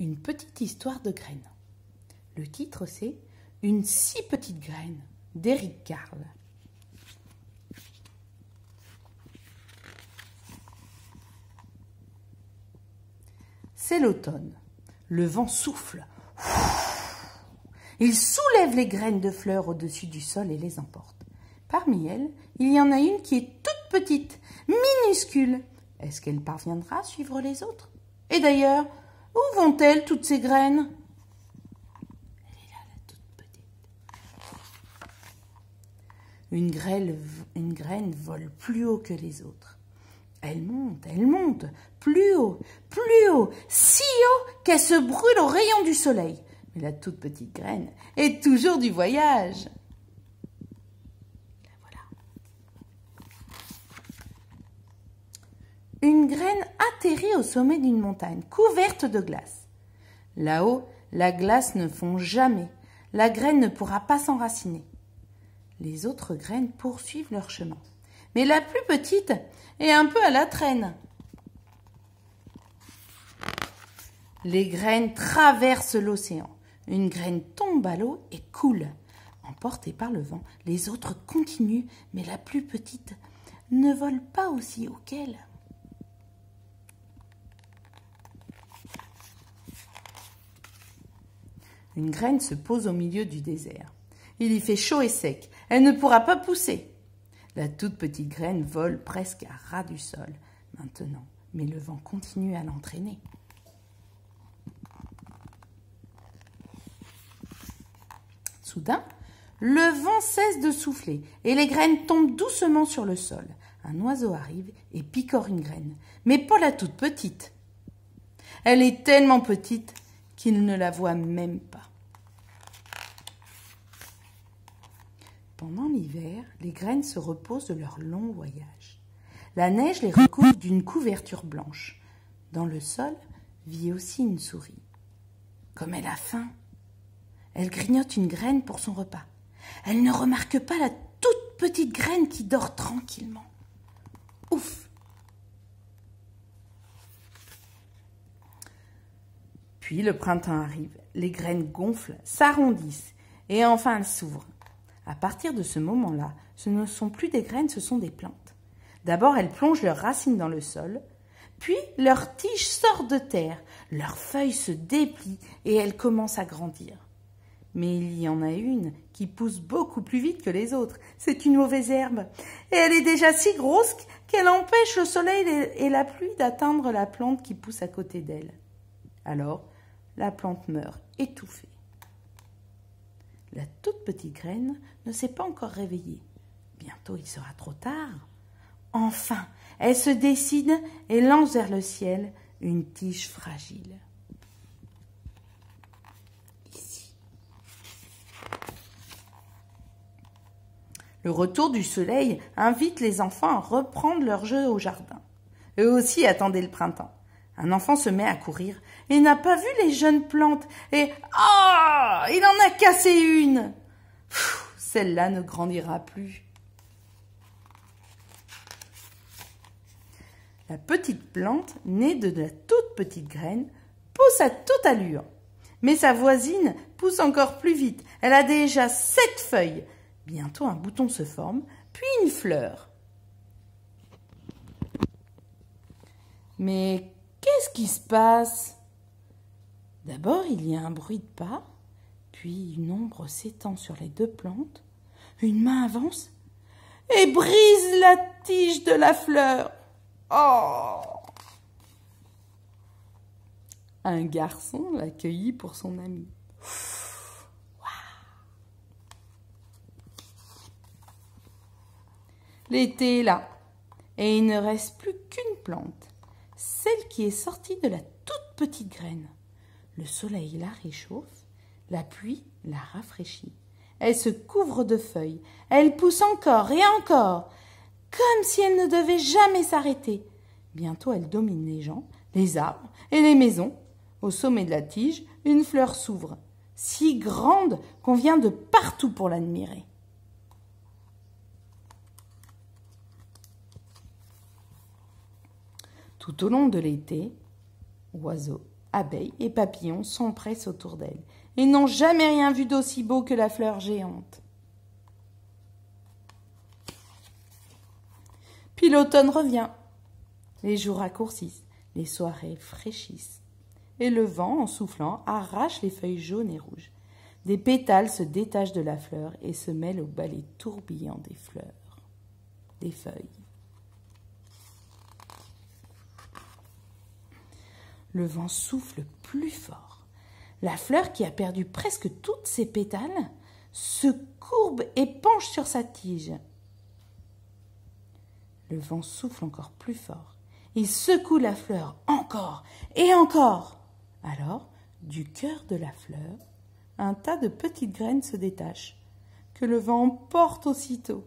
Une petite histoire de graines. Le titre c'est Une si petite graine d'Éric Carle. C'est l'automne. Le vent souffle. Il soulève les graines de fleurs au-dessus du sol et les emporte. Parmi elles, il y en a une qui est toute petite, minuscule. Est-ce qu'elle parviendra à suivre les autres? Et d'ailleurs, où vont-elles toutes ces graines? Elle est là, la toute petite. Une graine vole plus haut que les autres. Elle monte, plus haut, si haut qu'elle se brûle aux rayons du soleil. Mais la toute petite graine est toujours du voyage. La voilà. Une graine atterrit au sommet d'une montagne couverte de glace. Là-haut, la glace ne fond jamais. La graine ne pourra pas s'enraciner. Les autres graines poursuivent leur chemin. Mais la plus petite est un peu à la traîne. Les graines traversent l'océan. Une graine tombe à l'eau et coule. Emportée par le vent, les autres continuent, mais la plus petite ne vole pas aussi haut qu'elle. Une graine se pose au milieu du désert. Il y fait chaud et sec. Elle ne pourra pas pousser. La toute petite graine vole presque à ras du sol maintenant, mais le vent continue à l'entraîner. Soudain, le vent cesse de souffler et les graines tombent doucement sur le sol. Un oiseau arrive et picore une graine, mais pas la toute petite. Elle est tellement petite qu'il ne la voit même pas. Pendant l'hiver, les graines se reposent de leur long voyage. La neige les recouvre d'une couverture blanche. Dans le sol vit aussi une souris. Comme elle a faim, elle grignote une graine pour son repas. Elle ne remarque pas la toute petite graine qui dort tranquillement. Ouf! Puis le printemps arrive, les graines gonflent, s'arrondissent et enfin elles s'ouvrent. À partir de ce moment-là, ce ne sont plus des graines, ce sont des plantes. D'abord, elles plongent leurs racines dans le sol, puis leurs tiges sortent de terre, leurs feuilles se déplient et elles commencent à grandir. Mais il y en a une qui pousse beaucoup plus vite que les autres. C'est une mauvaise herbe. Et elle est déjà si grosse qu'elle empêche le soleil et la pluie d'atteindre la plante qui pousse à côté d'elle. Alors, la plante meurt, étouffée. La toute petite graine ne s'est pas encore réveillée. Bientôt, il sera trop tard. Enfin, elle se décide et lance vers le ciel une tige fragile. Ici. Le retour du soleil invite les enfants à reprendre leur jeu au jardin. Eux aussi attendaient le printemps. Un enfant se met à courir et n'a pas vu les jeunes plantes et il en a cassé une. Celle-là ne grandira plus. La petite plante, née de la toute petite graine, pousse à toute allure. Mais sa voisine pousse encore plus vite. Elle a déjà 7 feuilles. Bientôt un bouton se forme, puis une fleur. Mais qu'est-ce qui se passe? D'abord, il y a un bruit de pas, puis une ombre s'étend sur les 2 plantes. Une main avance et brise la tige de la fleur. Oh! Un garçon l'accueillit pour son ami. L'été est là, et il ne reste plus qu'une plante, celle qui est sortie de la toute petite graine. Le soleil la réchauffe, la pluie la rafraîchit. Elle se couvre de feuilles, elle pousse encore et encore, comme si elle ne devait jamais s'arrêter. Bientôt elle domine les gens, les arbres et les maisons. Au sommet de la tige, une fleur s'ouvre, si grande qu'on vient de partout pour l'admirer. Tout au long de l'été, oiseaux, Abeilles et papillons s'empressent autour d'elle et n'ont jamais rien vu d'aussi beau que la fleur géante. Puis l'automne revient. Les jours raccourcissent, les soirées fraîchissent. Et le vent, en soufflant, arrache les feuilles jaunes et rouges. Des pétales se détachent de la fleur et se mêlent au balai tourbillon des fleurs, des feuilles. Le vent souffle plus fort. La fleur, qui a perdu presque toutes ses pétales, se courbe et penche sur sa tige. Le vent souffle encore plus fort. Il secoue la fleur encore et encore. Alors, du cœur de la fleur, un tas de petites graines se détachent, que le vent emporte aussitôt.